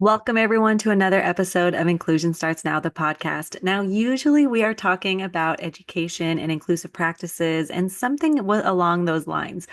Welcome, everyone, to another episode of Inclusion Starts Now, the podcast. Now, usually we are talking about education and inclusive practices and something along those lines.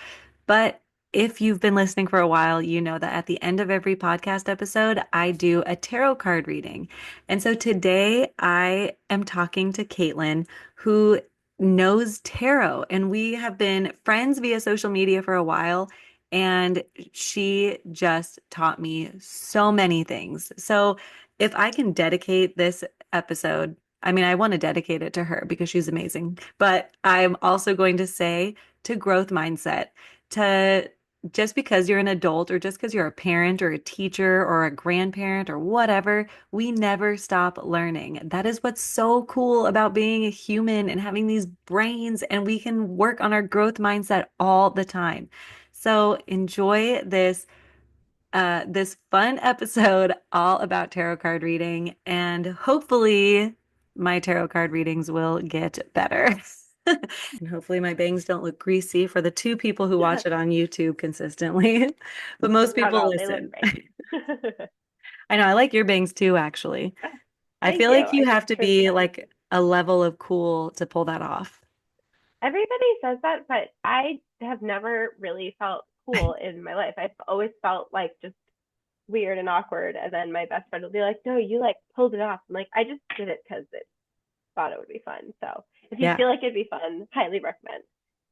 But if you've been listening for a while, you know that at the end of every podcast episode, I do a tarot card reading. And so today I am talking to Caitlin, who knows tarot, and we have been friends via social media for a while. And she just taught me so many things. So if I can dedicate this episode, I mean, I want to dedicate it to her because she's amazing, but I'm also going to say to growth mindset, to just because you're an adult or just because you're a parent or a teacher or a grandparent or whatever, we never stop learning. That is what's so cool about being a human and having these brains, and we can work on our growth mindset all the time. So enjoy this fun episode all about tarot card reading, and hopefully my tarot card readings will get better. And hopefully my bangs don't look greasy for the two people who watch it on YouTube consistently. But most Not at people all. They look listen. great. I know, I like your bangs too, actually. I Thank feel you. like I you think have to it's really be fun. like a level of cool to pull that off. Everybody says that, but I have never really felt cool in my life. I've always felt like just weird and awkward. And then my best friend will be like, "No, you like pulled it off." I'm like, "I just did it because it thought it would be fun." So if you Yeah, feel like it'd be fun, highly recommend.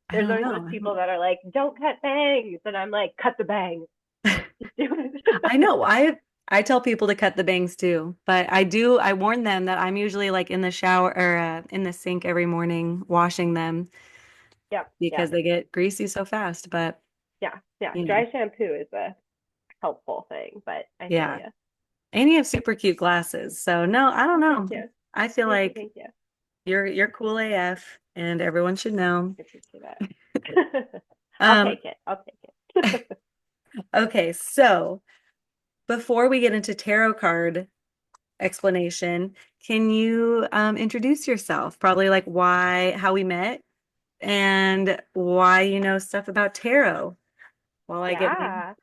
I There's don't always those know. people that are like, "Don't cut bangs," and I'm like, "Cut the bangs. Just do I it." know. I tell people to cut the bangs too, but I warn them that I'm usually like in the shower or in the sink every morning washing them Yep. Yeah. because they get greasy so fast. But Yeah. Yeah. you know, Dry shampoo is a helpful thing, but I feel yeah. you. And you have super cute glasses. So no, I don't Oh, thank know. you. I feel Thank you. like Thank you. you're cool AF and everyone should know. I appreciate that. I'll Um, take it. I'll take it. okay, so before we get into tarot card explanation, can you introduce yourself? Probably like why, how we met and why you know stuff about tarot while I get my. Yeah,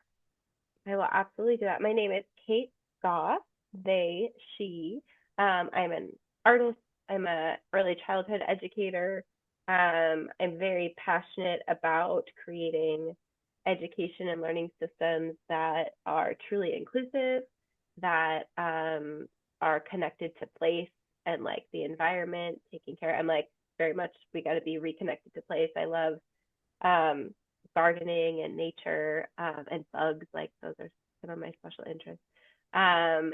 I will absolutely do that. My name is Kate Goff. They, she. I'm an artist. I'm a early childhood educator. I'm very passionate about creating education and learning systems that are truly inclusive, that are connected to place and like the environment, taking care. I'm like very much we got to be reconnected to place. I love um, gardening and nature and bugs. Like those are some of my special interests. And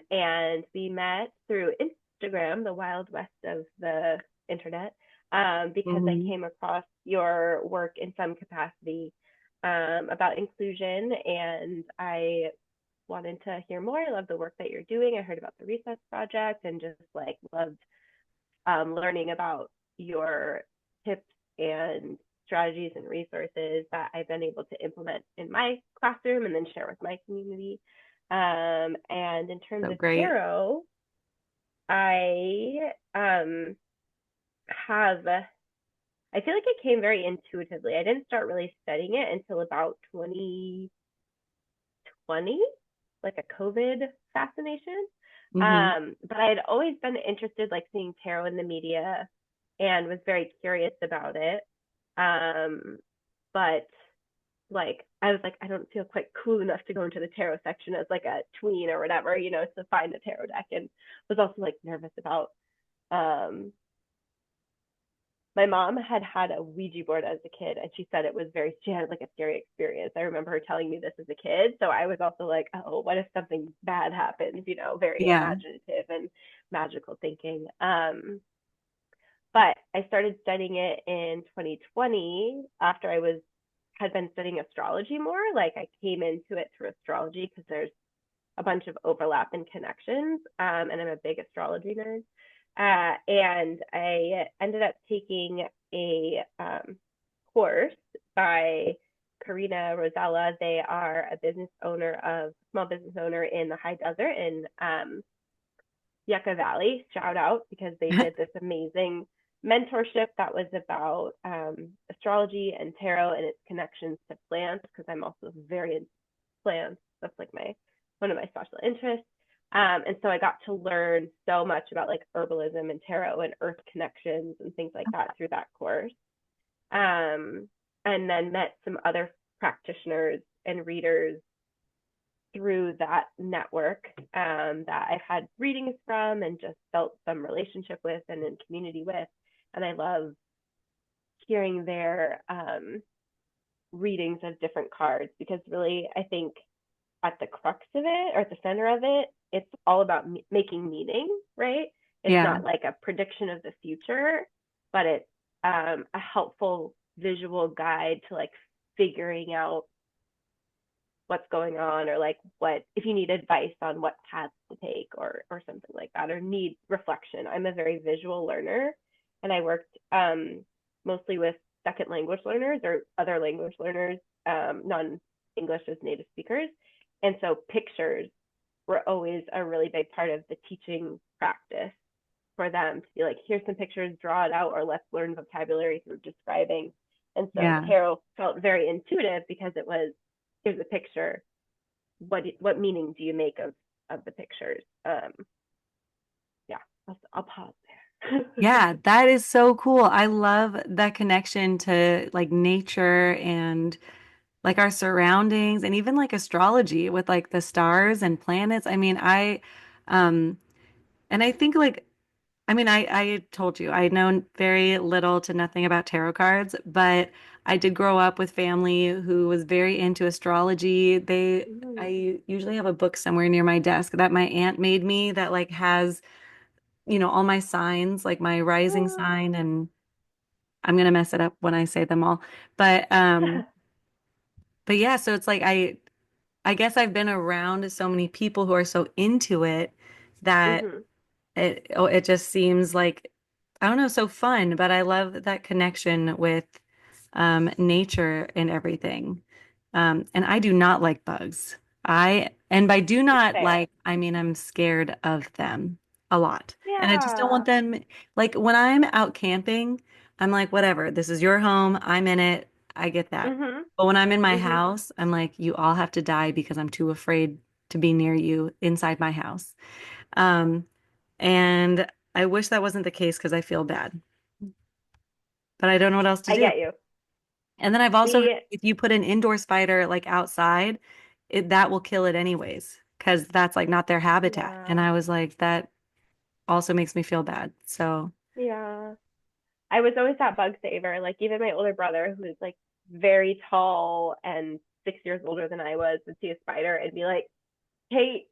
we met through Instagram, the wild west of the internet, because I Mhm. came across your work in some capacity about inclusion, and I wanted to hear more. I love the work that you're doing. I heard about the Recess Project and just like loved learning about your tips and strategies and resources that I've been able to implement in my classroom and then share with my community. And in terms So of great. tarot, I have, I feel like it came very intuitively. I didn't start really studying it until about 2020, like a COVID fascination. Hmm. But I had always been interested, like seeing tarot in the media, and was very curious about it. Um, but like I was like, I don't feel quite cool enough to go into the tarot section as like a tween or whatever, to find a tarot deck, and was also like nervous about um my mom had had a Ouija board as a kid, and she said it was she had like a scary experience. I remember her telling me this as a kid. So I was also like, oh, what if something bad happens? Very Yeah. imaginative and magical thinking. But I started studying it in 2020 after had been studying astrology more. Like I came into it through astrology because there's a bunch of overlap and connections. And I'm a big astrology nerd. And I ended up taking a course by Karina Rosella. They are a small business owner in the high desert in Yucca Valley. Shout out because they did this amazing mentorship that was about astrology and tarot and its connections to plants because I'm also very into plants. That's like one of my special interests. And so I got to learn so much about like herbalism and tarot and earth connections and things like that through that course. Um, and then met some other practitioners and readers through that network that I've had readings from and just felt some relationship with and in community with. And I love hearing their readings of different cards because really, I think at the crux of it or at the center of it, it's all about making meaning, right? It's Yeah. not like a prediction of the future, but it's a helpful visual guide to like figuring out what's going on or like what if you need advice on what paths to take or something like that or need reflection. I'm a very visual learner and I worked mostly with second language learners or other language learners, non-English as native speakers. And so pictures were always a really big part of the teaching practice for them to be like, here's some pictures, draw it out, or let's learn vocabulary through describing. And so Yeah. tarot felt very intuitive because it was, here's a picture. What meaning do you make of the pictures? Yeah, I'll pause there. Yeah, that is so cool. I love that connection to like nature and like our surroundings and even like astrology with like the stars and planets. I mean, um and I think like I told you I had known very little to nothing about tarot cards, but I did grow up with family who was very into astrology. I usually have a book somewhere near my desk that my aunt made me that like has, all my signs, like my rising sign, and I'm gonna mess it up when I say them all. But but yeah, so it's like I guess I've been around so many people who are so into it that Mm-hmm. it just seems like I don't know, so fun, but I love that connection with nature and everything. And I do not like bugs. And by do not Fair. like, I mean I'm scared of them a lot. And I just don't want Yeah. them like when I'm out camping, I'm like, whatever, this is your home, I'm in it, I get that. Mhm. But when I'm in my Mhm. house, I'm like, you all have to die because I'm too afraid to be near you inside my house. Um, and I wish that wasn't the case because I feel bad, but I don't know what else to I do. get you. And then I've also heard The if you put an indoor spider like outside, that will kill it anyways, because that's like not their habitat. And yeah. I was like, that also makes me feel bad. So, Yeah. I was always that bug saver. Like even my older brother, who is like very tall and 6 years older than I was, would see a spider and be like, "Hey,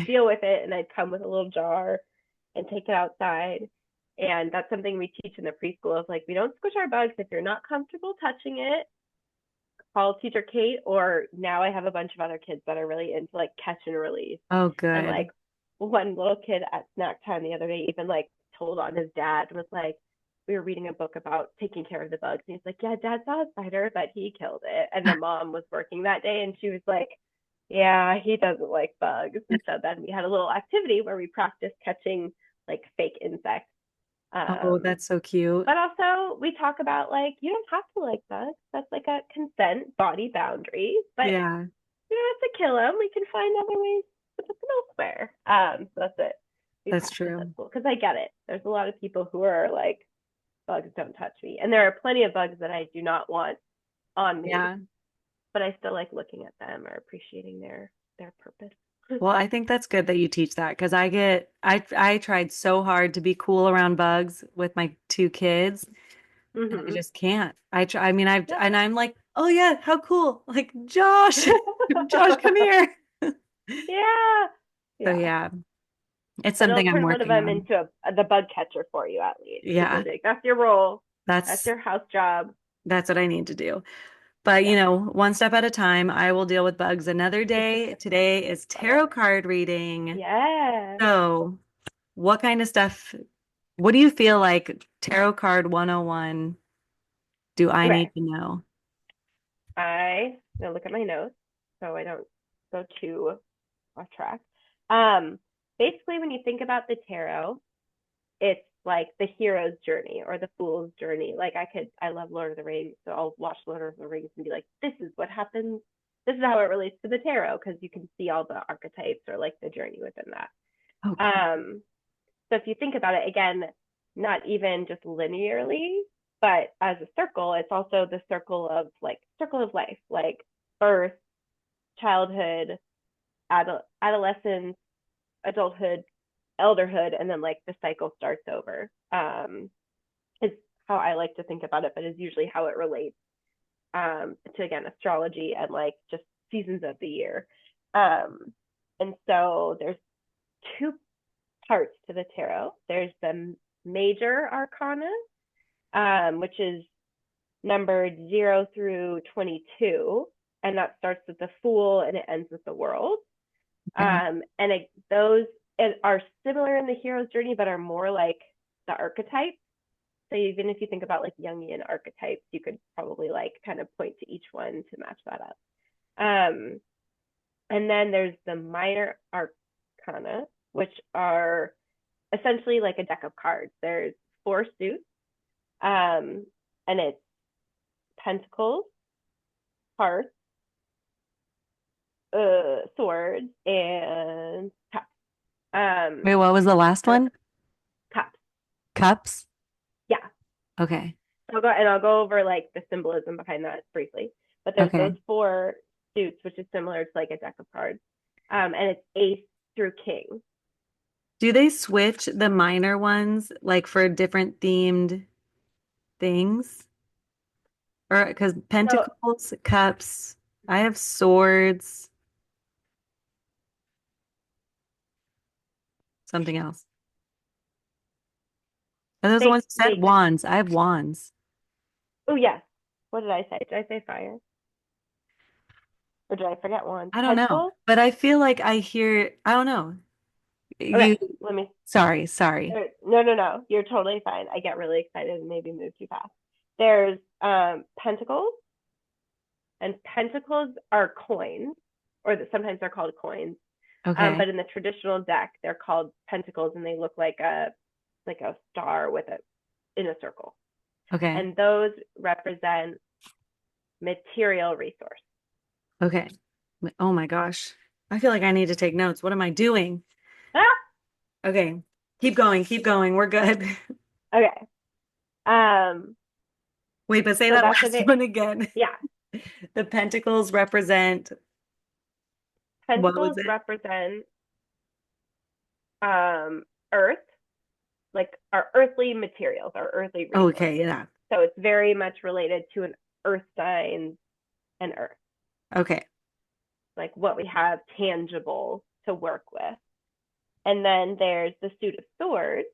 deal with it." And I'd come with a little jar and take it outside. And that's something we teach in the preschool of like, we don't squish our bugs. If you're not comfortable touching it, call teacher Kate. Or now I have a bunch of other kids that are really into like catch and release. oh, And like good. one little kid at snack time the other day even like told on his dad and was like, we were reading a book about taking care of the bugs. And he's like, yeah, dad saw a spider, but he killed it. And the mom was working that day and she was like, yeah, he doesn't like bugs. And so then we had a little activity where we practiced catching like fake insects. Oh, Um, that's so cute. but also we talk about like, you don't have to like bugs. That's like a consent body boundary. But Yeah, you don't have to kill them. We can find other ways to put them elsewhere. So that's it. We that's practice at true. school because I get it. There's a lot of people who are like, bugs don't touch me, and there are plenty of bugs that I do not want on me, Yeah. but I still like looking at them or appreciating their purpose. Well, I think that's good that you teach that because I tried so hard to be cool around bugs with my two kids. And I Mhm. just can't. I mean, Yeah. and I'm like, oh yeah, how cool. Like, Josh, Josh, come here. yeah. So Yeah. yeah, it's But it'll something I'm turn one of working them on. into the bug catcher for you at least. You'll be Yeah, like, that's your role. That's that's your house job. that's what I need to do. But Yeah. one step at a time, I will deal with bugs another day. Today is Love it. tarot card reading. Yeah. So, what kind of stuff, what do you feel like tarot card 101 do I need Okay. to know? I now look at my notes so I don't go too off track. Um, Basically, when you think about the tarot, it's like the hero's journey or the fool's journey. Like I love Lord of the Rings, so I'll watch Lord of the Rings and be like, this is what happens. This is how it relates to the tarot because you can see all the archetypes or like the journey within that. Oh, cool. Um, so if you think about it again, not even just linearly, but as a circle, it's also the circle of life, like birth, childhood, adolescence, adulthood, elderhood, and then like the cycle starts over. Is how I like to think about it, but is usually how it relates to again astrology and like just seasons of the year. Um, and so there's two parts to the tarot. There's the major arcana, which is numbered 0 through 22, and that starts with the Fool and it ends with the World. Okay. Those are similar in the hero's journey, but are more like the archetypes. So even if you think about like Jungian archetypes, you could probably like kind of point to each one to match that up. Um, and then there's the minor arcana, which are essentially like a deck of cards. There's four suits, and it's pentacles, hearts, swords, and cups. Wait, what was the last Or one? cups. Cups? Yeah. Okay. I'll go over like the symbolism behind that briefly. But there's those Okay. four suits, which is similar to like a deck of cards. And it's ace through king. Do they switch the minor ones like for different themed things? Or because So pentacles, cups, I have swords, something else. Are those the ones you said? they Wands. I have wands. oh yes. What did I say? Did I say fire? Or did I forget one? I don't know. Pentacles? But I feel like I hear, I don't know. Okay, You, let me sorry. no, no, no. You're totally fine. I get really excited and maybe move too fast. There's pentacles, and pentacles are coins, or sometimes they're called coins. Okay. But in the traditional deck, they're called pentacles, and they look like a star with a in a circle. Okay. And those represent material resource. Okay. Oh my gosh. I feel like I need to take notes. What am I doing? Ah! Okay. Keep going. Keep going. We're good. Okay. Um, Wait, but say so that that's a last bit one again. yeah. The pentacles represent, what was Pentacles it? represent earth, like our earthly materials, our earthly Okay, resources. yeah. So it's very much related to an earth sign and earth, Okay. like what we have tangible to work with. And then there's the suit of swords,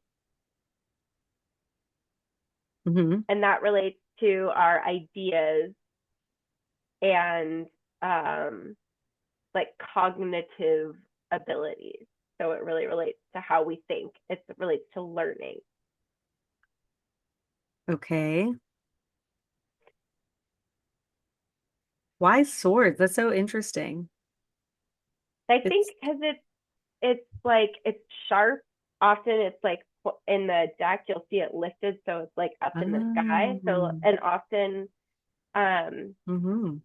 Hmm. and that relates to our ideas and um, like cognitive abilities. So it really relates to how we think. It relates to learning. Okay. Why swords? That's so interesting. I think It's because it's like it's sharp. Often it's like in the deck you'll see it lifted, so it's like up in the sky. So oh. and often um, Hmm.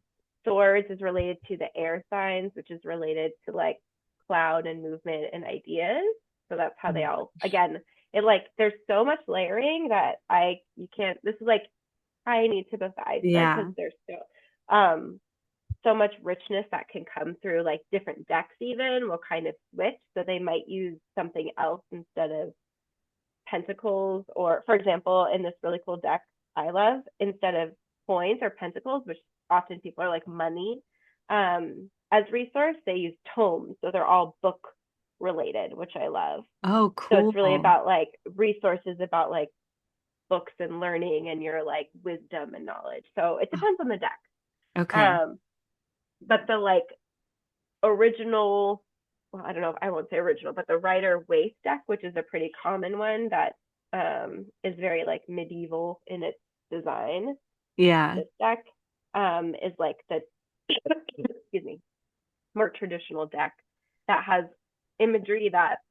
swords is related to the air signs, which is related to like cloud and movement and ideas. So that's how they all again. It like there's so much layering that I you can't. This is like tiny tip of the iceberg Yeah. because there's um so much richness that can come through like different decks even will kind of switch, so they might use something else instead of pentacles, or for example in this really cool deck I love, instead of coins or pentacles, which often people are like money as resource, they use tomes, so they're all book related, which I love. Oh, So it's really cool. about like resources, about like books and learning and your like wisdom and knowledge, so it depends on the deck. Okay. um but the like original, well, I don't know, I won't say original, but the Rider Waite deck, which is a pretty common one that is very like medieval in its design. Yeah. This deck is like the excuse me, more traditional deck that has imagery that's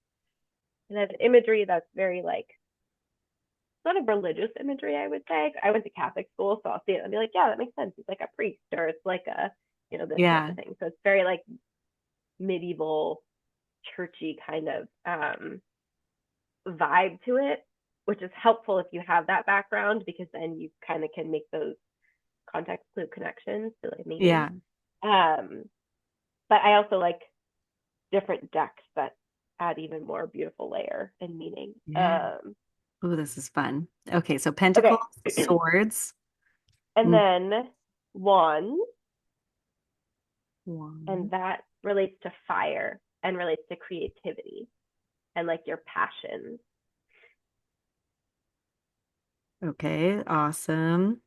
very like sort of religious imagery, I would say. I went to Catholic school, so I'll see it and be like, yeah, that makes sense. It's like a priest, or it's like a, this type Yeah. of thing. So it's very like medieval churchy kind of vibe to it, which is helpful if you have that background because then you kind of can make those context clue connections to like meaning. Yeah. Um, but I also like different decks that add even more beautiful layer and meaning. Yeah. Oh, this is fun. Okay, so Okay. pentacles, swords, And mm, then wands, and one. that relates to fire and relates to creativity and like your passion. Okay, awesome.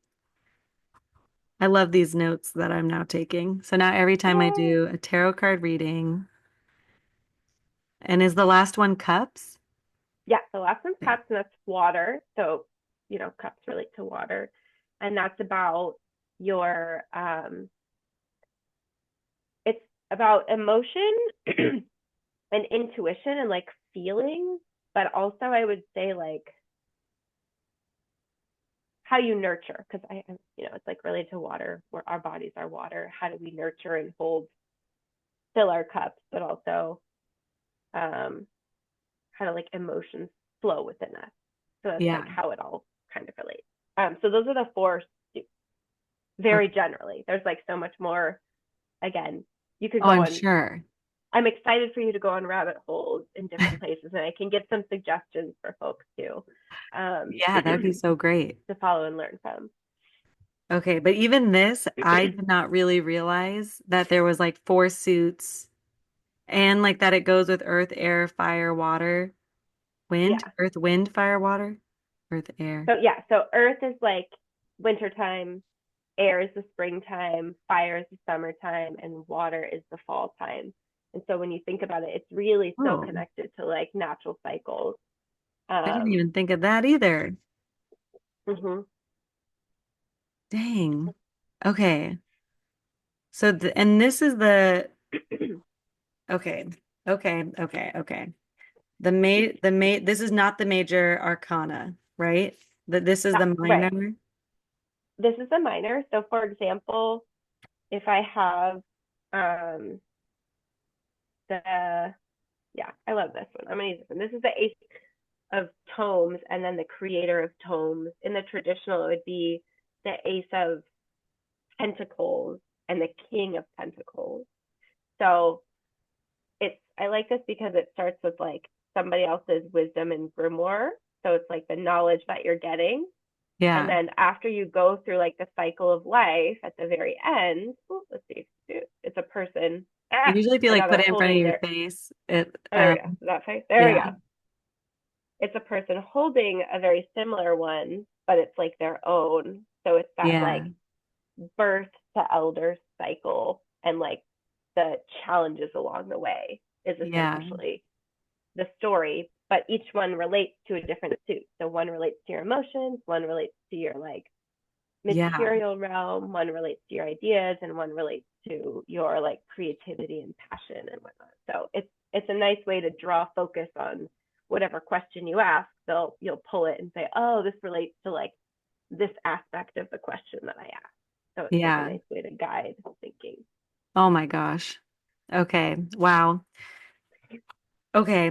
I love these notes that I'm now taking. So now every time I Yay! do a tarot card reading, and is the last one cups? Yeah, the last one's Okay. cups, and that's water. So, cups relate to water. And that's about your it's about emotion and intuition and like feeling, but also I would say like how you nurture, because it's like related to water, where our bodies are water. How do we nurture and fill our cups, but also um, how do like emotions flow within us. So that's Yeah. like how it all kind of relates. So those are the four very Okay. generally. There's like so much more. Again, you could Oh, go I'm on. sure. I'm excited for you to go on rabbit holes in different places, and I can get some suggestions for folks too, Yeah, that'd be so great. to follow and learn from. Okay, but even this, I did not really realize that there was like four suits and like that it goes with earth, air, fire, water, wind, Yeah. earth, wind, fire, water, earth, air. So Earth is like wintertime, air is the springtime, fire is the summertime, and water is the fall time. And so when you think about it, it's really so Oh, connected to like natural cycles. I didn't Um, even think of that either. mm-hmm. Dang. Okay. So and this is the okay. Okay. This is not the major arcana, right? That this is Yeah, the right. minor. This is a minor. So for example, if I have um, the yeah, I love this one. I'm gonna use this one. This is the Ace of Tomes, and then the Creator of Tomes. In the traditional, it would be the Ace of Pentacles and the King of Pentacles. So I like this because it starts with like somebody else's wisdom and grimoire. So it's like the knowledge that you're getting. And Yeah. then after you go through like the cycle of life at the very end, let's see, it's a person. Usually if you And like now put they're it in front of holding your their, face, oh, there we go. Is that face? There we yeah. go. It's a person holding a very similar one, but it's like their own. So it's that Yeah. like birth to elder cycle and like the challenges along the way is Yeah. essentially the story, but each one relates to a different suit. So one relates to your emotions, one relates to your like Yeah. material realm, one relates to your ideas, and one relates to your like creativity and passion and whatnot. So it's a nice way to draw focus on whatever question you ask. You'll pull it and say, oh, this relates to like this aspect of the question that I asked. So it's like a Yeah. nice way to guide thinking. Oh my gosh. Okay. Wow. Okay.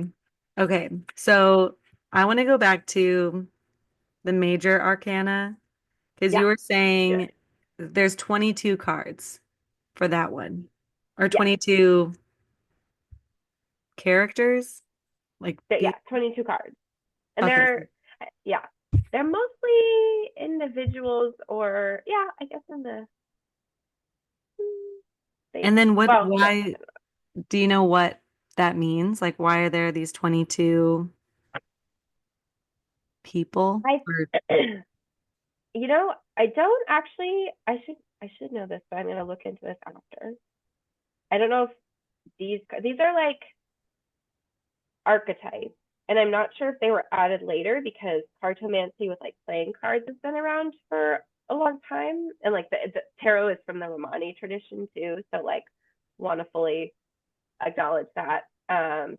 Okay. So I want to go back to the major arcana because Yeah, you were good. saying there's 22 cards for that one or Yeah, 22 characters like yeah, people. 22 cards. And Okay. yeah, they're mostly individuals or, yeah, I guess in the, they, And then well, no, why do you know what that means? Like, why are there these 22 people? I, Or, I don't actually, I should know this, but I'm going to look into this after. I don't know if these are like archetypes. And I'm not sure if they were added later because cartomancy with like playing cards has been around for a long time. And like the tarot is from the Romani tradition too. So like want to fully acknowledge that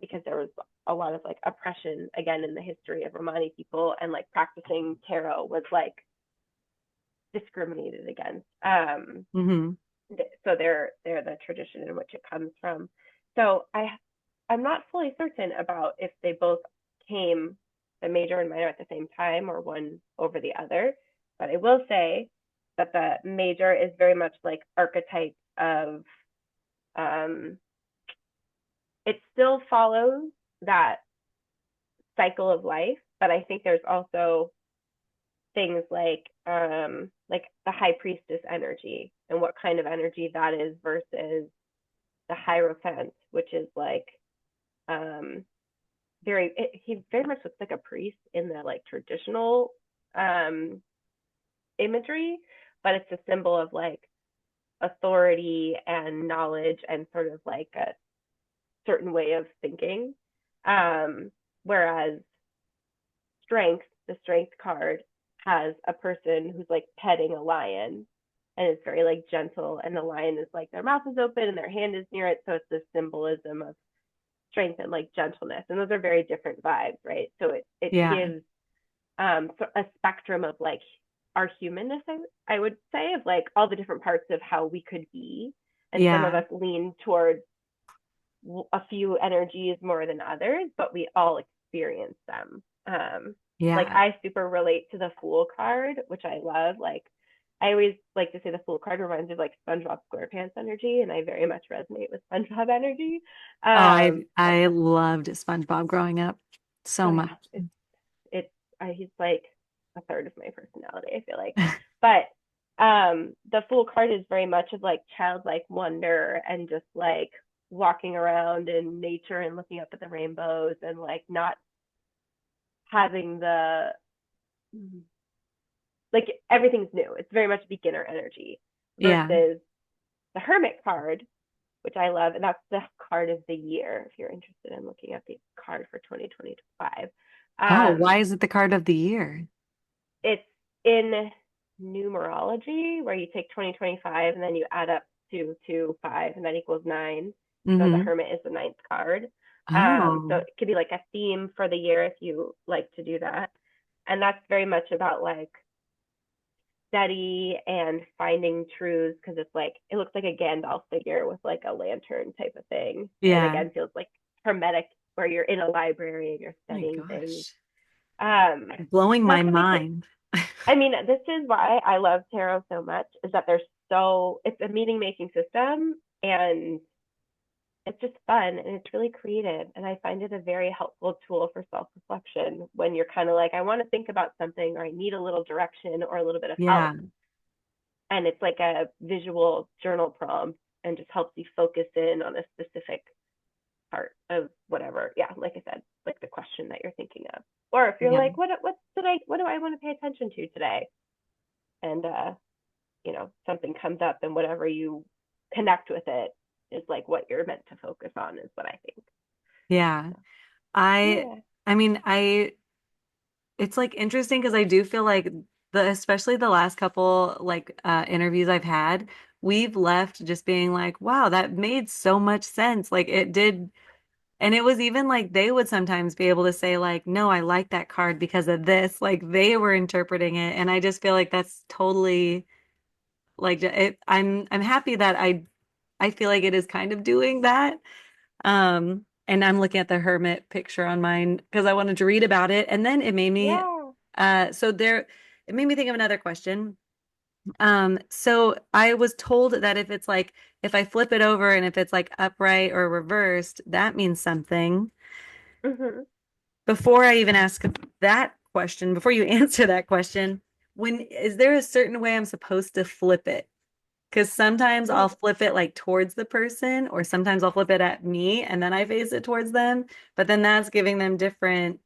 because there was a lot of like oppression again in the history of Romani people and like practicing tarot was like discriminated against. Mhm. So they're the tradition in which it comes from. So I'm not fully certain about if they both came, the major and minor, at the same time or one over the other. But I will say that the major is very much like archetype of, um, it still follows that cycle of life, but I think there's also things like the high priestess energy and what kind of energy that is versus the hierophant, which is like um he very much looks like a priest in the like traditional um imagery, but it's a symbol of like authority and knowledge and sort of like a certain way of thinking. Whereas strength, the strength card, has a person who's like petting a lion and it's very like gentle, and the lion is like their mouth is open and their hand is near it, so it's this symbolism of strength and like gentleness, and those are very different vibes, right? So it Yeah. gives a spectrum of like our humanness, I would say, of like all the different parts of how we could be, and some of Yeah. us lean towards a few energies more than others, but we all experience them. Like Yeah. I super relate to the Fool card, which I love. Like I always like to say the Fool card reminds me of like SpongeBob SquarePants energy, and I very much resonate with SpongeBob energy. Oh, I But I loved SpongeBob growing up so oh much. yeah, it's he's like a third of my personality, I feel like. But the Fool card is very much of like childlike wonder and just like walking around in nature and looking up at the rainbows and like not having the like everything's new. It's very much beginner energy Yeah. versus the Hermit card, which I love, and that's the card of the year if you're interested in looking at the card for 2025. Oh, Um, why is it the card of the year? it's in numerology where you take 2025 and then you add up 2, 2, 5, and that equals 9. So the Mm-hmm. Hermit is the ninth card. So Oh, it could be like a theme for the year if you like to do that. And that's very much about like study and finding truths, because it's like it looks like a Gandalf figure with like a lantern type of thing. And yeah. again, feels like hermetic where you're in a library and you're Oh my studying things. gosh. Um, Blowing not my to make it mind. I mean, this is why I love tarot so much, is that there's it's a meaning making system, and it's just fun and it's really creative. And I find it a very helpful tool for self reflection when you're kind of like, I want to think about something or I need a little direction or a little bit of help. Yeah. And it's like a visual journal prompt and just helps you focus in on a specific part of whatever. Yeah, like I said, like the question that you're thinking of. Or if you're Yeah. like, what do I want to pay attention to today? And something comes up and whatever you connect with it is like what you're meant to focus on, is what I think. Yeah. I Yeah. I mean, it's like interesting because I do feel like especially the last couple like interviews I've had, we've left just being like, wow, that made so much sense. Like it did. And it was even like they would sometimes be able to say like, no, I like that card because of this. Like they were interpreting it. And I just feel like that's totally like I'm happy that I feel like it is kind of doing that. And I'm looking at the hermit picture on mine because I wanted to read about it. And then it made me Yeah. so there it made me think of another question. So I was told that if I flip it over and if it's like upright or reversed, that means something. Hmm. Before I even ask that question, before you answer that question, is there a certain way I'm supposed to flip it? Because sometimes I'll Ooh. flip it like towards the person, or sometimes I'll flip it at me and then I face it towards them. But then that's giving them different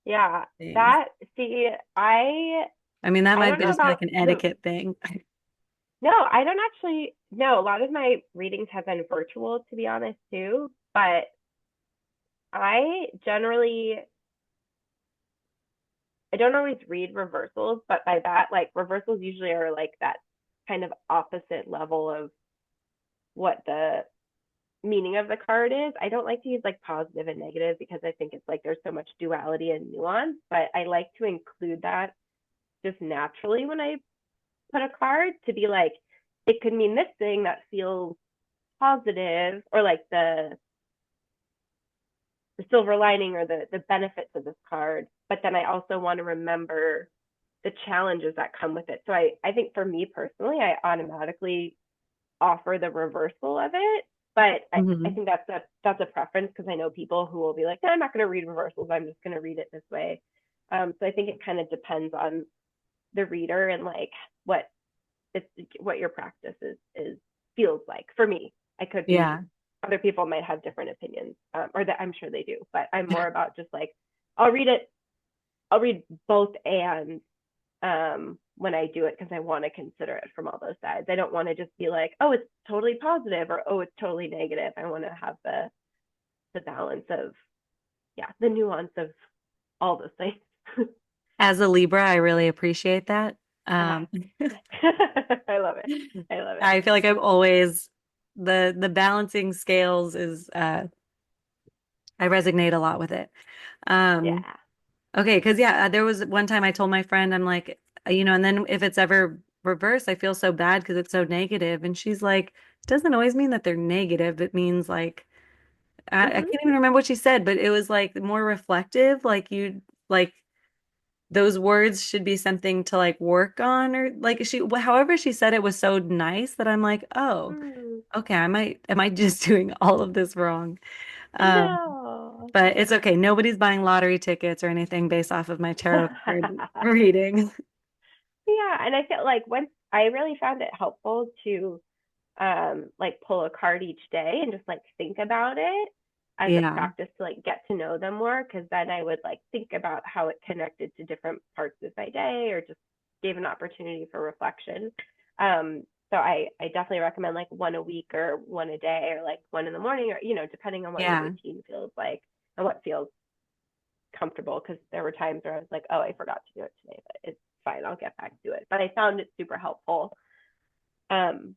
Yeah. things. That see, I I mean, that I might don't be know just be like about an the etiquette thing. no, I don't actually no, a lot of my readings have been virtual to be honest too, but I don't always read reversals, but by that like reversals usually are like that kind of opposite level of what the meaning of the card is. I don't like to use like positive and negative because I think it's like there's so much duality and nuance, but I like to include that just naturally when I put a card, to be like, it could mean this thing that feels positive, or like the the silver lining or the benefits of this card, but then I also want to remember the challenges that come with it. So I think for me personally, I automatically offer the reversal of it. But I Hmm. think that's a preference because I know people who will be like, I'm not going to read reversals. I'm just going to read it this way. So I think it kind of depends on the reader and like what it's what your practice is feels like. For me, I could be Yeah. other people might have different opinions, or that I'm sure they do. But I'm more about just like I'll read it. I'll read both and when I do it because I want to consider it from all those sides. I don't want to just be like, oh, it's totally positive or oh, it's totally negative. I want to have the balance of the nuance of all those things. As a Libra, I really appreciate that. Ah, Um, I love it. I love it. I feel like I'm always the balancing scales is I resonate a lot with it. Um, Yeah. okay, because yeah, there was one time I told my friend, I'm like, and then if it's ever reversed, I feel so bad because it's so negative. And she's like, it doesn't always mean that they're negative. It means like I Mhm. can't even remember what she said, but it was like more reflective, like those words should be something to like work on or like however she said it was so nice that I'm like, oh, Mm. okay, am I just doing all of this wrong? Um, No. but it's okay. Nobody's buying lottery tickets or anything based off of my tarot card reading. Yeah, and I feel like once I really found it helpful to like pull a card each day and just like think about it as a Yeah. practice to like get to know them more because then I would like think about how it connected to different parts of my day or just gave an opportunity for reflection. So I definitely recommend like one a week or one a day or like one in the morning or depending on what your Yeah. routine feels like and what feels comfortable because there were times where I was like, oh, I forgot to do it today, but it's fine, I'll get back to it. But I found it super helpful. Um,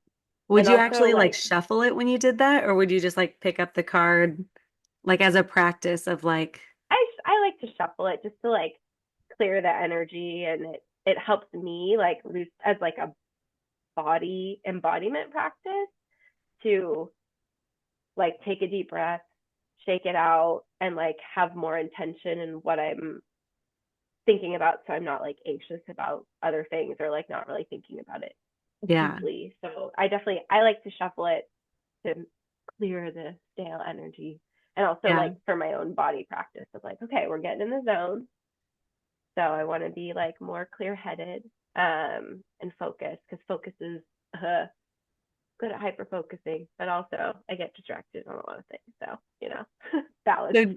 Would and you also actually like like shuffle it when you did that, or would you just like pick up the card like as a practice of like, I like to shuffle it just to like clear the energy and it helps me like loose as like a body embodiment practice to like take a deep breath, shake it out and like have more intention in what I'm thinking about so I'm not like anxious about other things or like not really thinking about it yeah, deeply. So I like to shuffle it to clear the stale energy and also yeah, like for my own body practice of like okay, we're getting in the zone. So I want to be like more clear headed and focused because focus is good at hyper focusing, but also I get distracted on a lot of things. So, balance. So,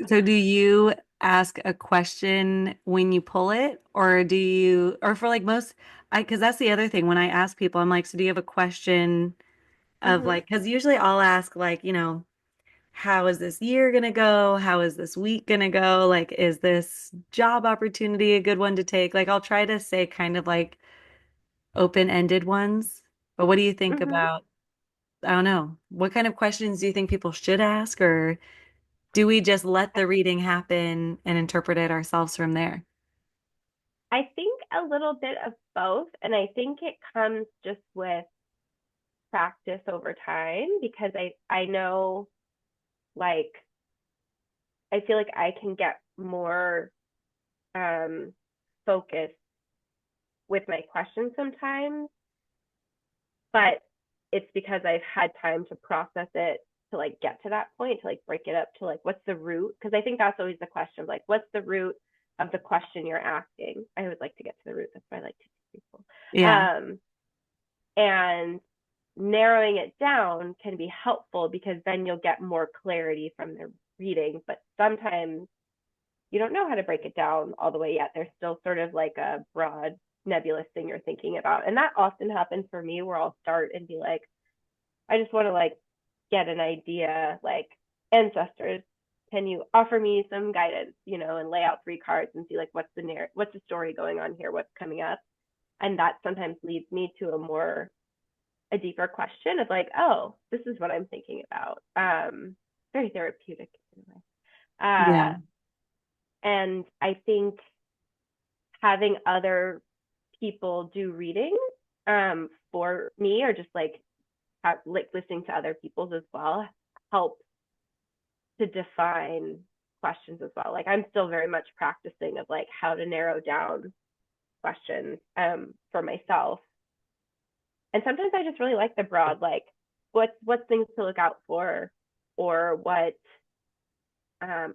so do you ask a question when you pull it, or or for like because that's the other thing when I ask people, I'm like, so do you have a question of Mhm. like, because usually I'll ask like, how is this year gonna go? How is this week gonna go? Like, is this job opportunity a good one to take? Like, I'll try to say kind of like open-ended ones. But what do you think Mhm. about, I don't know, what kind of questions do you think people should ask, or do we just let the reading happen and interpret it ourselves from there? I think a little bit of both, and I think it comes just with practice over time because I know like I feel like I can get more um focused with my questions sometimes but it's because I've had time to process it to like get to that point to like break it up to like what's the root because I think that's always the question of like what's the root of the question you're asking. I always like to get to the root. That's why I like to teach people. Yeah. And narrowing it down can be helpful because then you'll get more clarity from the reading. But sometimes you don't know how to break it down all the way yet. There's still sort of like a broad nebulous thing you're thinking about. And that often happens for me where I'll start and be like, I just want to like get an idea, like ancestors, can you offer me some guidance, and lay out three cards and see like what's the story going on here, what's coming up. And that sometimes leads me to a deeper question of like, oh, this is what I'm thinking about. Very therapeutic in a way. Yeah. And I think having other people do readings for me or just like listening to other people's as well helps to define questions as well. Like I'm still very much practicing of like how to narrow down questions for myself. And sometimes I just really like the broad, like what's things to look out for, or what.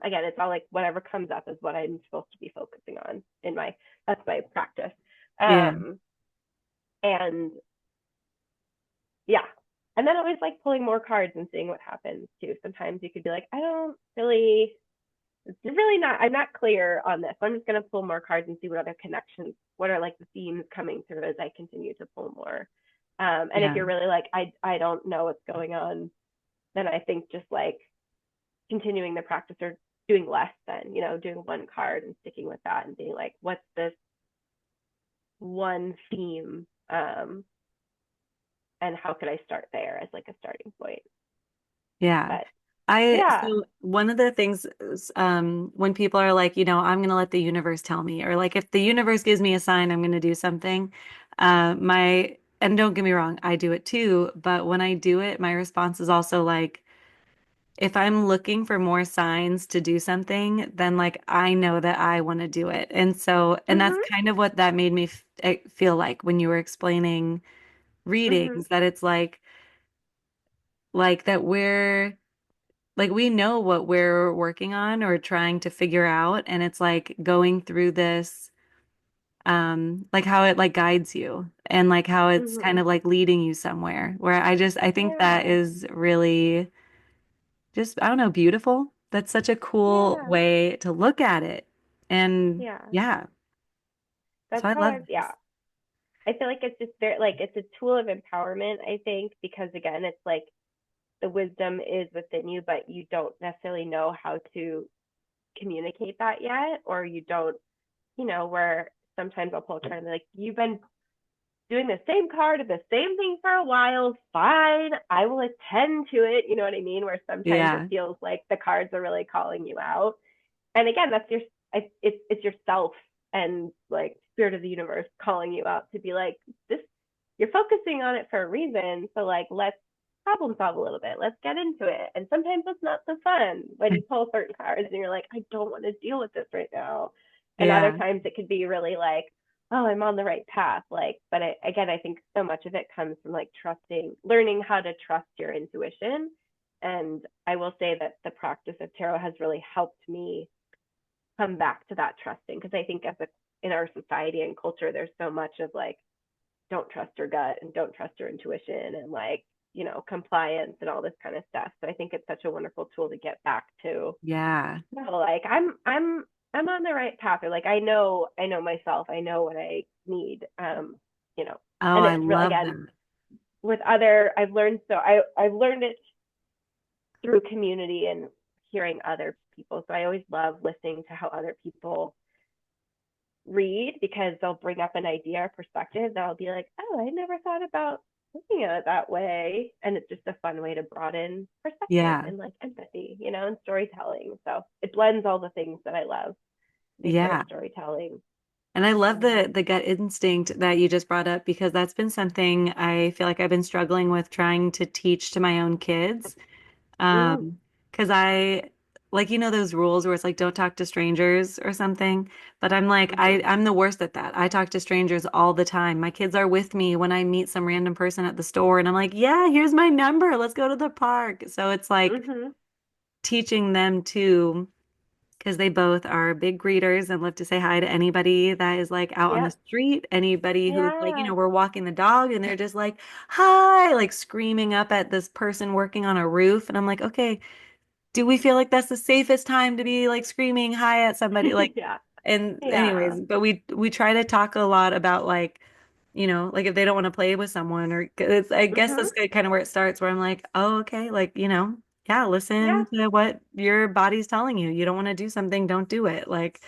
Again, it's all like whatever comes up is what I'm supposed to be focusing on in my that's my practice. Yeah. Um, and yeah, and then always like pulling more cards and seeing what happens too. Sometimes you could be like, I don't really, it's really not, I'm not clear on this. So I'm just gonna pull more cards and see what other connections, what are like the themes coming through as I continue to pull more. And if Yeah. you're really like, I don't know what's going on, then I think just like continuing the practice or doing less than, doing one card and sticking with that and being like, what's this one theme? And how could I start there as like a starting point? Yeah. But yeah. So one of the things is, when people are like, I'm going to let the universe tell me, or like if the universe gives me a sign, I'm going to do something. And don't get me wrong, I do it too. But when I do it, my response is also like, if I'm looking for more signs to do something, then like I know that I want to do it. And that's Mhm. kind of what that made me feel like when you were explaining Mhm. readings, that it's like that we know what we're working on or trying to figure out, and it's like going through this like how it like guides you and like how it's kind Mhm. of like leading you somewhere where I think that Yeah. is really just, I don't know, beautiful. That's such a cool Yeah. way to look at it. And Yeah. yeah, so That's I how love I yeah. this. I feel like it's just very like it's a tool of empowerment, I think, because again, it's like the wisdom is within you, but you don't necessarily know how to communicate that yet, or you don't, where sometimes I'll pull a card and be like, you've been doing the same card or the same thing for a while, fine, I will attend to it. You know what I mean? Where sometimes it Yeah. feels like the cards are really calling you out. And again, that's it's yourself and like spirit of the universe calling you out to be like, this, you're focusing on it for a reason. So like, let's problem solve a little bit. Let's get into it. And sometimes it's not so fun when you pull certain cards and you're like, I don't want to deal with this right now. And other Yeah. times it could be really like, oh, I'm on the right path. Like, but again, I think so much of it comes from like trusting, learning how to trust your intuition. And I will say that the practice of tarot has really helped me come back to that trusting, because I think in our society and culture, there's so much of like, don't trust your gut and don't trust your intuition and like, compliance and all this kind of stuff. So I think it's such a wonderful tool to get back to, Yeah. like I'm on the right path, or like I know myself, I know what I need. You know, Oh, and I it's real love again that. with other I've learned it through community and hearing other people. So I always love listening to how other people read, because they'll bring up an idea or perspective that I'll be like, oh, I never thought about looking at it that way. And it's just a fun way to broaden perspective Yeah. and like empathy, and storytelling. So it blends all the things that I love, makes great Yeah. storytelling. And I love Um, the gut instinct that you just brought up because that's been something I feel like I've been struggling with trying to teach to my own kids. mm, Because like those rules where it's like don't talk to strangers or something. But I'm like mm-hmm, I'm the worst at that. I talk to strangers all the time. My kids are with me when I meet some random person at the store and I'm like, "Yeah, here's my number. Let's go to the park." So it's like mm-hmm, teaching them too, because they both are big greeters and love to say hi to anybody that is like out on the yep, street, anybody who's like, yeah, we're walking the dog and they're just like, hi, like screaming up at this person working on a roof. And I'm like, okay, do we feel like that's the safest time to be like screaming hi at somebody? Like, yeah, and yeah, anyways, but we try to talk a lot about like, like if they don't want to play with someone or I guess mm-hmm, that's kind of where it starts where I'm like, oh, okay, like, yeah, yeah, listen to what your body's telling you. You don't want to do something, don't do it. Like,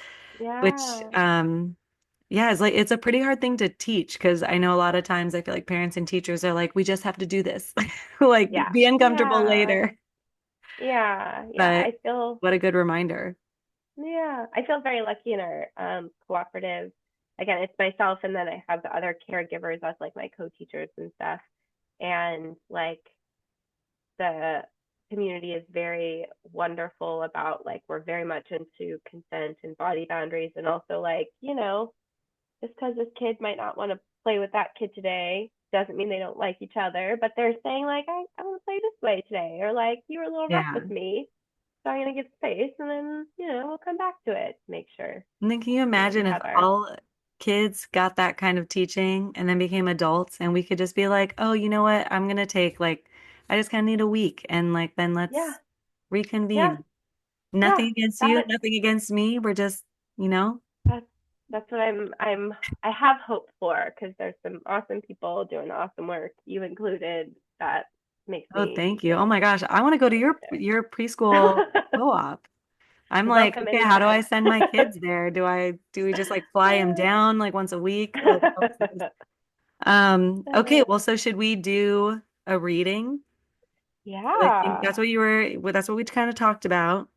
which, yeah, yeah, it's like it's a pretty hard thing to teach because I know a lot of times I feel like parents and teachers are like, we just have to do this. Like, yeah, be uncomfortable yeah, later. yeah, yeah. But what a good reminder. I feel very lucky in our cooperative. Again, it's myself, and then I have the other caregivers as like my co-teachers and stuff. And like the community is very wonderful about like we're very much into consent and body boundaries, and also like, just because this kid might not want to play with that kid today doesn't mean they don't like each other, but they're saying like I want to play this way today, or like you were a little rough Yeah. with me, so I'm gonna give space, and then we'll come back to it to make sure And then can you we're imagine if together. all kids got that kind of teaching and then became adults and we could just be like, oh, you know what? I'm gonna take like, I just kind of need a week and like then Yeah, let's yeah, reconvene. yeah. Nothing against you, That nothing against me. We're just, you know. that's that's what I have hope for, because there's some awesome people doing awesome work, you included. That makes Oh, me thank you. Oh feel my gosh, I want to go to really your preschool good. co-op. I'm like, Welcome okay, how do I anytime. send my kids there? Do we just like fly them down like once a week? Like, okay, well, so should we do a reading? I think Yeah, that's what you were, well, that's what we kind of talked about.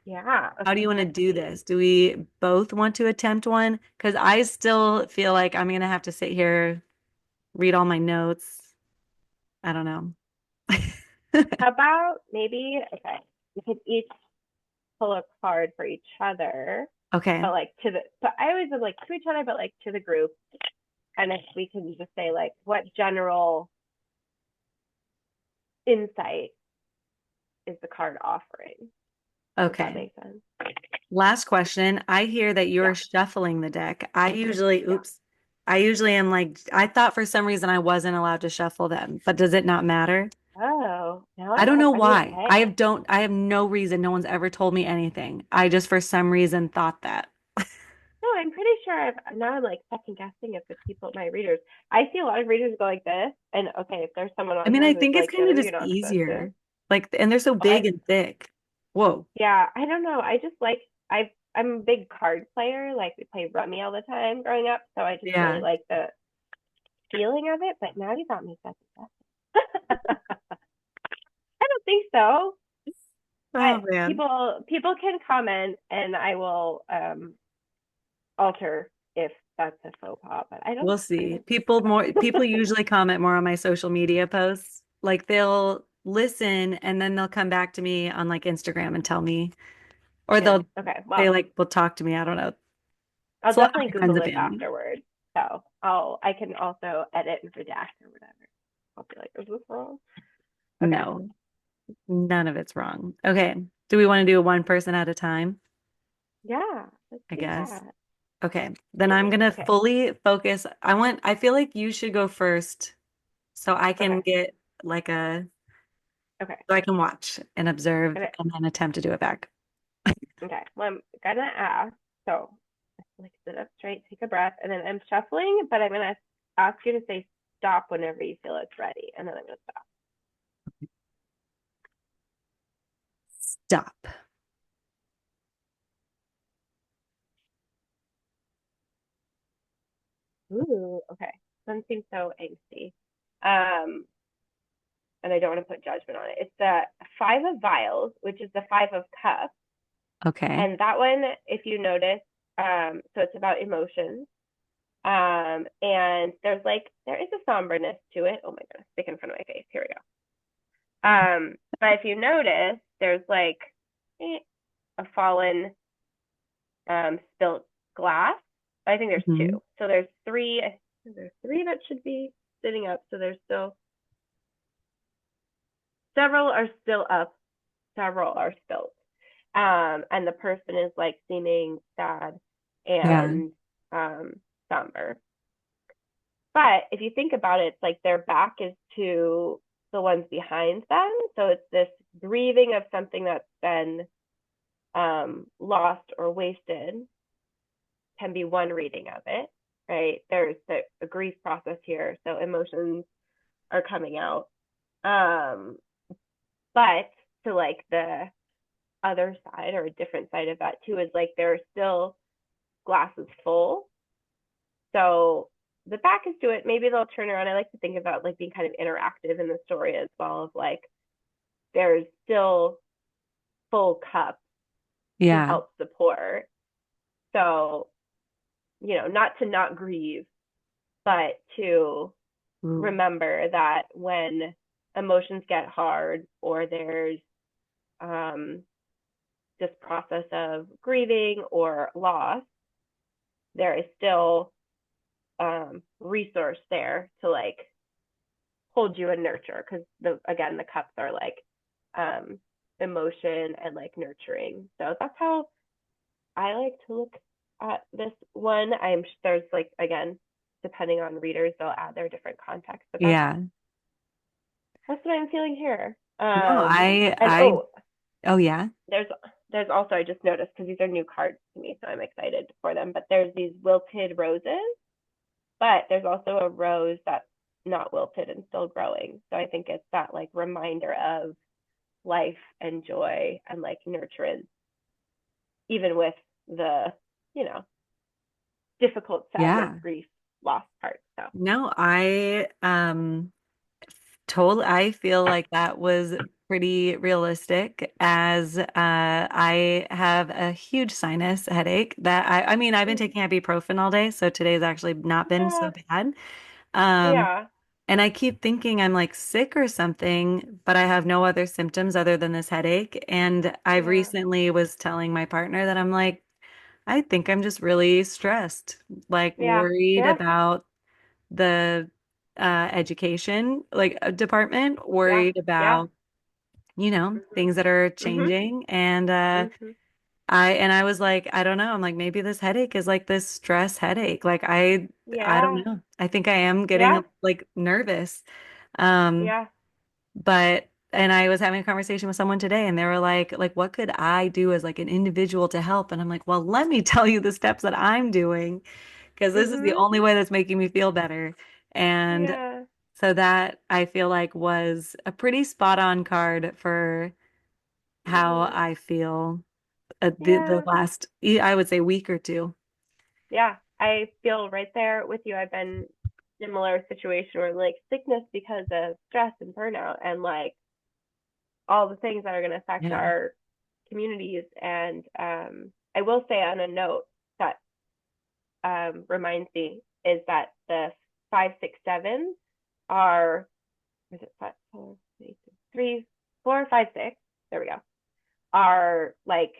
yeah. How do Okay, you want to let's do see. this? Do we both want to attempt one? Because I still feel like I'm gonna have to sit here, read all my notes. I don't know. How about maybe, okay, we could each pull a card for each other, Okay. but like but I always would like to each other, but like to the group. And if we can just say like what general insight is the card offering? Does that Okay. make sense? Last question. I hear that you're Yeah, shuffling the deck. yeah. I usually am like, I thought for some reason I wasn't allowed to shuffle them, but does it not matter? Oh, now I don't know I mean, why. I have no reason. No one's ever told me anything. I just for some reason thought that. no, I'm pretty sure now I'm like second guessing if the people, my readers, I see a lot of readers go like this. And okay, if there's someone I on mean, here I who's think it's like, kind no, of you're just not supposed to. easier. Like, and they're so Oh, big and thick. Whoa. yeah, I don't know. I just like, I'm a big card player. Like we play Rummy all the time growing up, so I just really Yeah. like the feeling of it. But now you got me second guessing. I don't think so. Oh But man. people can comment, and I will alter if that's a faux pas. But We'll I see. don't think so. People usually comment more on my social media posts. Like they'll listen and then they'll come back to me on like Instagram and tell me, or Yeah. they'll Okay. they Well, like will talk to me. I don't know. I'll It's a lot of definitely my friends Google and this family. afterwards. So I can also edit and redact or whatever. I'll be like, is this wrong? Okay. No, none of it's wrong. Okay. Do we want to do a one person at a time? Yeah. Let's I do guess. that. Okay. Then I'm gonna Okay. fully focus. I feel like you should go first so I can Okay. get like a, Okay. so I can watch and observe Okay. and then attempt to do it back. Okay. Well, I'm gonna ask. So, like, sit up straight, take a breath, and then I'm shuffling, but I'm gonna ask you to say stop whenever you feel it's ready, and then I'm gonna stop. Stop. Ooh. Okay. Doesn't seem so angsty. Um, and I don't want to put judgment on it. It's the Five of Vials, which is the Five of Cups. Okay. And that one, if you notice, so it's about emotions. And there is a somberness to it. Oh my goodness, stick in front of my face. Here we go. But if you notice, there's like a fallen spilt glass. I think there's Mhm. two. So there's three. I think there's three that should be sitting up. So there's still several are still up. Several are spilt. And the person is like seeming sad Yeah. and somber. But if you think about it, it's like their back is to the ones behind them. So it's this grieving of something that's been lost or wasted, can be one reading of it, right? There's a grief process here. So emotions are coming out. Um, but to like the other side or a different side of that too is like there are still glasses full. So the back is to it. Maybe they'll turn around. I like to think about like being kind of interactive in the story as well, of like there's still full cup to Yeah. help support. So, not to not grieve, but to Ooh. remember that when emotions get hard or there's um, this process of grieving or loss, there is still resource there to like hold you and nurture because the cups are like um, emotion and like nurturing. So that's how I like to look at this one. There's like again, depending on readers, they'll add their different context, but Yeah. that's what I'm feeling here. No, And oh yeah. there's there's also I just noticed because these are new cards to me, so I'm excited for them. But there's these wilted roses, but there's also a rose that's not wilted and still growing. So I think it's that like reminder of life and joy and like nurturance, even with the you know difficult sadness, Yeah. grief, loss part. So No, I feel like that was pretty realistic as I have a huge sinus headache that I mean I've been taking ibuprofen all day, so today's actually not been so yeah, bad. Um yeah, and I keep thinking I'm like sick or something, but I have no other symptoms other than this headache. And I've yeah, recently was telling my partner that I'm like, I think I'm just really stressed, like yeah, worried yeah, about the education department, yeah, worried yeah. about, Mhm, things that are mhm, changing. And mhm. I was like, I don't know. I'm like, maybe this headache is like this stress headache. Like I don't Yeah, know. I think I am getting yeah, like nervous. Um, yeah. but and I was having a conversation with someone today and they were like what could I do as like an individual to help? And I'm like, well, let me tell you the steps that I'm doing because this is the Mhm. only way that's making me feel better. And Yeah. so that I feel like was a pretty spot on card for how Mhm. I feel the Yeah. last, I would say, week or two. Yeah. I feel right there with you. I've been similar situation where like sickness because of stress and burnout and like all the things that are going to affect Yeah. our communities. And I will say on a note that reminds me is that the 5, 6, 7 are is it 5, 4, 3, 4, 5, 6? There we go. Are like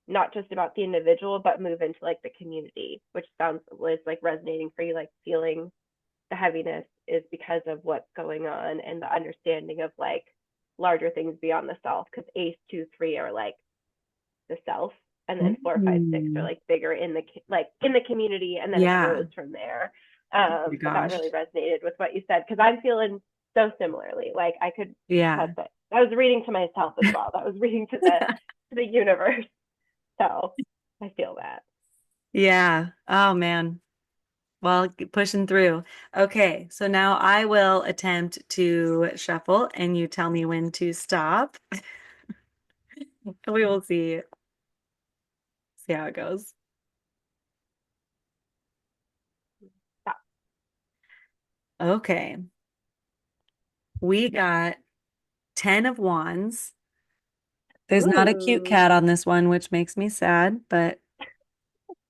not just about the individual, but move into like the community, which sounds was like resonating for you, like feeling the heaviness is because of what's going on and the understanding of like larger things beyond the self. Because Ace 2, 3 are like the self, and then 4, 5, 6 are Mm. like bigger in the like in the community, and then it Yeah. grows from there. Oh my But that really gosh. resonated with what you said because I'm feeling so similarly. Like I could Yeah. that's it. I was reading to myself as well. That was reading to the universe. So I feel that. Yeah. Oh man. Well, pushing through. Okay, so now I will attempt to shuffle and you tell me when to stop. We will see how it goes. Stop. Okay. We got 10 of wands. There's not a cute Ooh. cat on this one, which makes me sad, but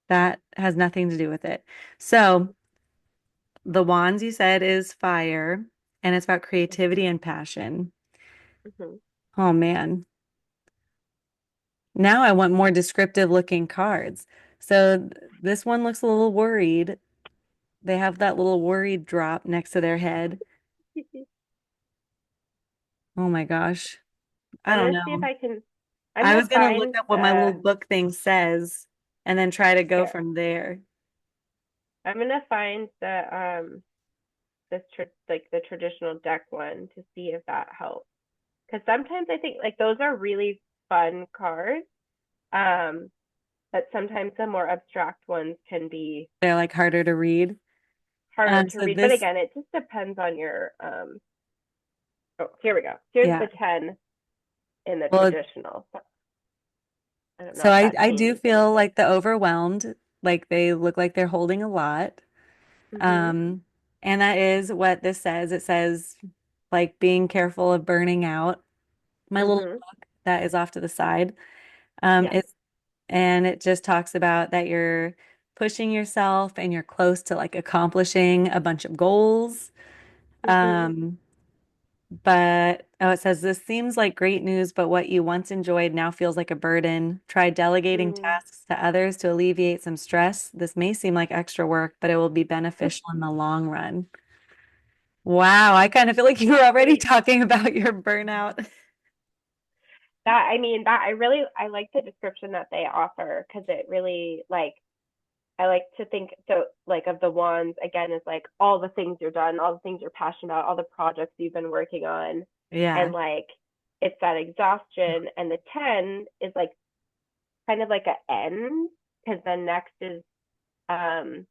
that has nothing to do with it. So, the wands you said is fire, and it's about creativity and passion. Mm-hmm. Oh man. Now I want more descriptive looking cards. So this one looks a little worried. They have that little worried drop next to their head. Oh my gosh. I I'm don't gonna see if know. I can. I'm I gonna was gonna look find up what my little the book thing says and then try to go here. from there. I'm gonna find like the traditional deck one to see if that helps. Because sometimes I think like those are really fun cards. Um, but sometimes the more abstract ones can be They're like harder to read. harder to So read. But this, again, it just depends on your Oh, here we go. Here's yeah. the 10 in the Well, traditional. I don't know so if I that I do changes feel anything. like the overwhelmed, like they look like they're holding a lot. Mhm. Um, and that is what this says. It says like being careful of burning out. My little Mhm. book that is off to the side. Yeah. It's and it just talks about that you're pushing yourself and you're close to like accomplishing a bunch of goals. Mhm. Um, But oh, it says this seems like great news, but what you once enjoyed now feels like a burden. Try delegating Mm. tasks to others to alleviate some stress. This may seem like extra work, but it will be beneficial in the long run. Wow, I kind of feel like you were already Really, talking about your burnout. that I mean that I like the description that they offer because it really like I like to think so like of the wands again is like all the things you're done, all the things you're passionate about, all the projects you've been working on, Yeah, and like it's that exhaustion. And the 10 is like kind of like a end because then next is um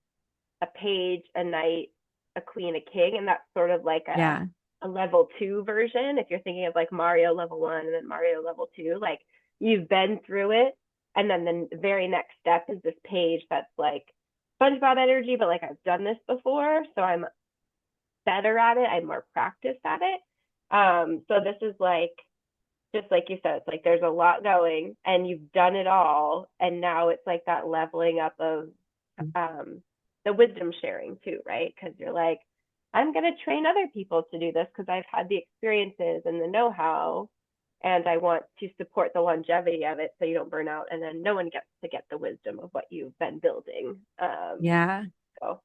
a page, a knight, a queen, a king, and that's sort of like yeah, a level two version. If you're thinking of like Mario level one and then Mario level two, like you've been through it, and then the very next step is this page that's like SpongeBob energy, but like I've done this before, so I'm better at it. I'm more practiced at it. So this is like just like you said, it's like there's a lot going and you've done it all, and now it's like that leveling up of um, the wisdom sharing too, right? Because you're like, I'm going to train other people to do this because I've had the experiences and the know-how, and I want to support the longevity of it so you don't burn out, and then no one gets to get the wisdom of what you've been building. yeah. So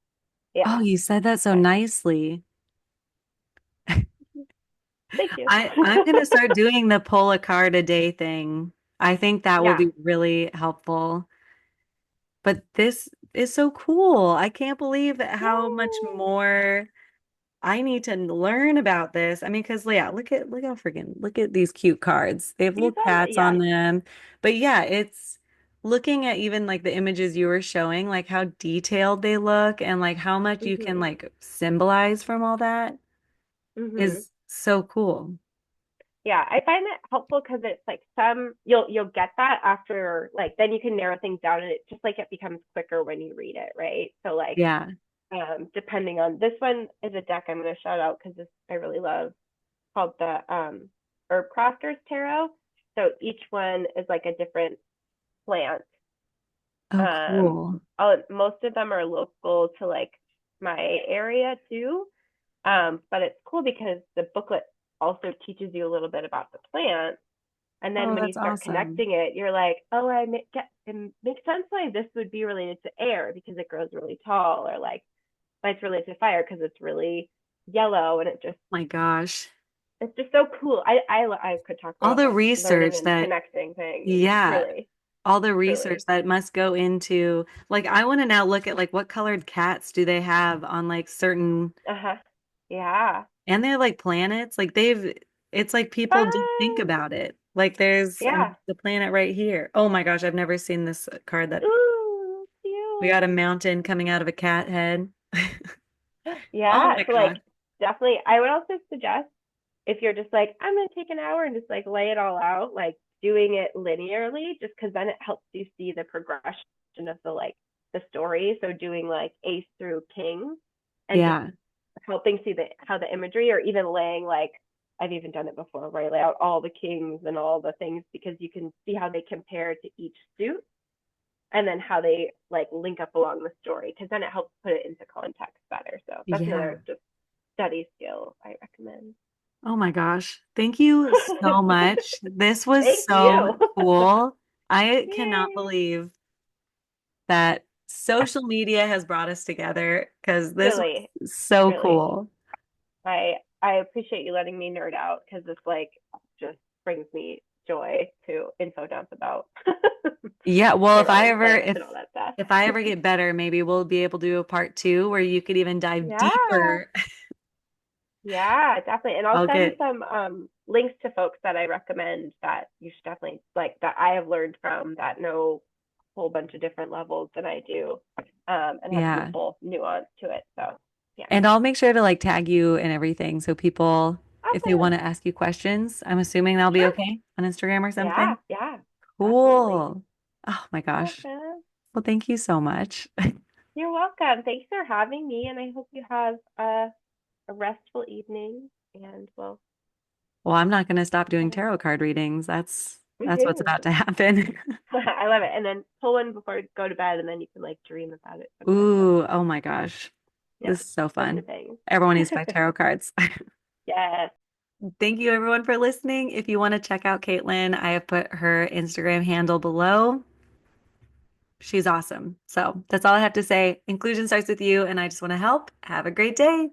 Oh, yeah, you said that so but nicely. thank you. I'm gonna start doing the pull a card a day thing. I think that will Yeah. be really helpful. But this is so cool. I can't believe how much Yay. more I need to learn about this. I mean, because yeah, look how freaking look at these cute cards. They have little These are cats yeah. on them. But yeah, it's looking at even like the images you were showing, like how detailed they look and like how much you can Mhm. like symbolize from all that Mhm. is so cool. Yeah, I find it helpful because it's like some you'll get that after like then you can narrow things down and it just like it becomes quicker when you read it, right? So like Yeah. depending on this one is a deck I'm going to shout out because this I really love called the Herb Crafters Tarot. So each one is like a different plant. Oh, cool. Most of them are local to like my area too. But it's cool because the booklet also teaches you a little bit about the plant. And then Oh, when you that's start awesome. connecting it, you're like, oh, it makes sense why this would be related to air because it grows really tall, or like why it's related to fire because it's really yellow, and My gosh. it's just so cool. I could talk All about the like learning research and that, connecting things, yeah, really, all the research truly. that must go into, like, I want to now look at like what colored cats do they have on like certain, Uh-huh. Yeah. and they're like planets. Like it's like people did think Fun. about it. Like there's Yeah. the planet right here. Oh my gosh, I've never seen this card that Ooh, we got a cute. mountain coming out of a cat head. Oh Yeah. my So gosh. like definitely I would also suggest if you're just like, I'm gonna take an hour and just like lay it all out, like doing it linearly, just because then it helps you see the progression of the like the story. So doing like ace through king and just Yeah. helping see the how the imagery or even laying like I've even done it before where I lay out all the kings and all the things because you can see how they compare to each suit and then how they like link up along the story because then it helps put it into context better. So that's Yeah. another just study skill I recommend. Oh my gosh. Thank you so much. This was Thank so you. cool. I cannot Yay. believe that social media has brought us together because this Really, was so really. cool. I appreciate you letting me nerd out because this like just brings me joy to info dump about Yeah, well, tarot and plants and all that stuff. if I ever get better, maybe we'll be able to do a part two where you could even dive Yeah, deeper. yeah, definitely. And I'll I'll send get, some links to folks that I recommend that you should definitely like that I have learned from that know a whole bunch of different levels than I do, and have some yeah. cool nuance to it. So yeah, And I'll make sure to like tag you and everything so people, if they want awesome. to ask you questions, I'm assuming that'll be Sure. okay on Instagram or Yeah, something. yeah, absolutely. Cool. Oh my You're gosh. welcome. Well, thank you so much. You're welcome. Thanks for having me, and I hope you have a restful evening. And well, Well, I'm not going to stop doing uh, tarot card readings. me That's what's too. about to happen. I love it. And then pull one before you go to bed, and then you can like dream about it sometimes. So Ooh, oh my gosh. yeah, This is so those are fun. things. Everyone needs to buy tarot cards. Yes. Thank you everyone for listening. If you want to check out Caitlin, I have put her Instagram handle below. She's awesome. So that's all I have to say. Inclusion starts with you, and I just want to help. Have a great day.